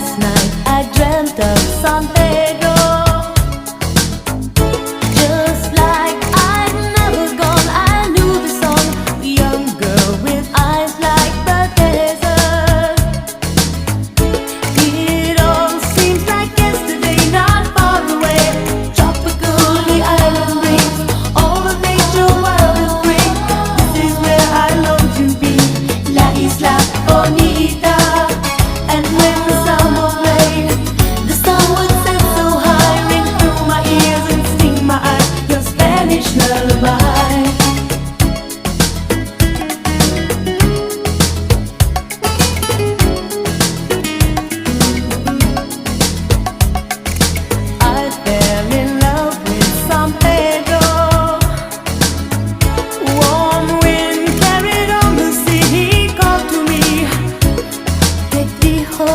Last night I dreamt of San Pedro, just like I'd never gone. I knew the song, a young girl with eyes like the desert. It all seems like yesterday, not far away. Tropical, the island breeze, all of nature wild and free. This is where I long to be, La Isla Bonita. And when the summer played, the sun would set so high, ring through my ears and sting my eyes, your Spanish lullaby. I fell in love with San Pedro. Warm wind carried on the sea, he called to me, te dijo